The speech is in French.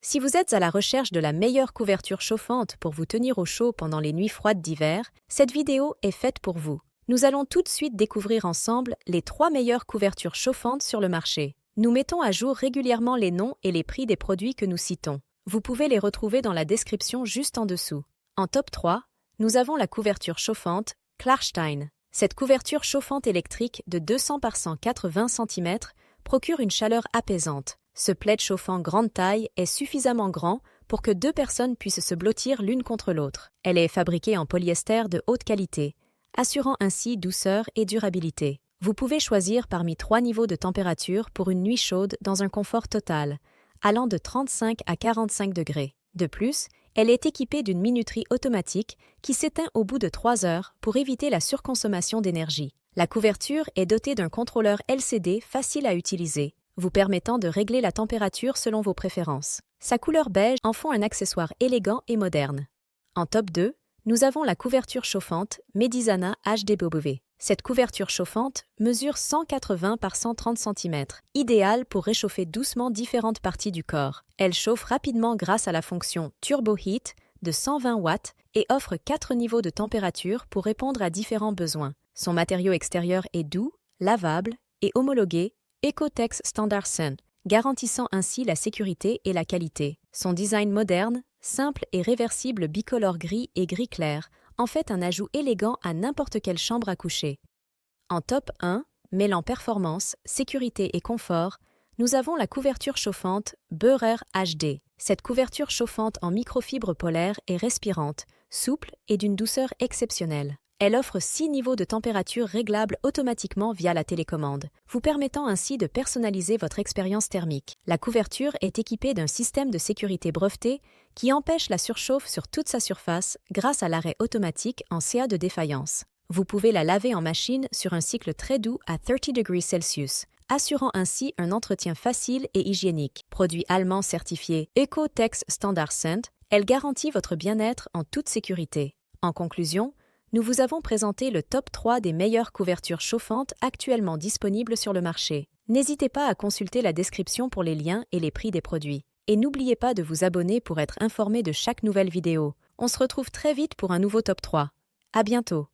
Si vous êtes à la recherche de la meilleure couverture chauffante pour vous tenir au chaud pendant les nuits froides d'hiver, cette vidéo est faite pour vous. Nous allons tout de suite découvrir ensemble les 3 meilleures couvertures chauffantes sur le marché. Nous mettons à jour régulièrement les noms et les prix des produits que nous citons. Vous pouvez les retrouver dans la description juste en dessous. En top 3, nous avons la couverture chauffante Klarstein. Cette couverture chauffante électrique de 200 par 180 cm procure une chaleur apaisante. Ce plaid chauffant grande taille est suffisamment grand pour que 2 personnes puissent se blottir l'une contre l'autre. Elle est fabriquée en polyester de haute qualité, assurant ainsi douceur et durabilité. Vous pouvez choisir parmi 3 niveaux de température pour une nuit chaude dans un confort total, allant de 35 à 45 degrés. De plus, elle est équipée d'une minuterie automatique qui s'éteint au bout de 3 heures pour éviter la surconsommation d'énergie. La couverture est dotée d'un contrôleur LCD facile à utiliser, vous permettant de régler la température selon vos préférences. Sa couleur beige en font un accessoire élégant et moderne. En top 2, nous avons la couverture chauffante Medizana HDBW. Cette couverture chauffante mesure 180 par 130 cm, idéale pour réchauffer doucement différentes parties du corps. Elle chauffe rapidement grâce à la fonction Turbo Heat de 120 watts et offre 4 niveaux de température pour répondre à différents besoins. Son matériau extérieur est doux, lavable et homologué Ecotex Standard Sun, garantissant ainsi la sécurité et la qualité. Son design moderne, simple et réversible bicolore gris et gris clair en fait un ajout élégant à n'importe quelle chambre à coucher. En top 1, mêlant performance, sécurité et confort, nous avons la couverture chauffante Beurer HD. Cette couverture chauffante en microfibre polaire est respirante, souple et d'une douceur exceptionnelle. Elle offre 6 niveaux de température réglables automatiquement via la télécommande, vous permettant ainsi de personnaliser votre expérience thermique. La couverture est équipée d'un système de sécurité breveté qui empêche la surchauffe sur toute sa surface grâce à l'arrêt automatique en CA de défaillance. Vous pouvez la laver en machine sur un cycle très doux à 30 degrés Celsius, assurant ainsi un entretien facile et hygiénique. Produit allemand certifié Ecotex Standard Scent, elle garantit votre bien-être en toute sécurité. En conclusion, nous vous avons présenté le top 3 des meilleures couvertures chauffantes actuellement disponibles sur le marché. N'hésitez pas à consulter la description pour les liens et les prix des produits. Et n'oubliez pas de vous abonner pour être informé de chaque nouvelle vidéo. On se retrouve très vite pour un nouveau top 3. À bientôt!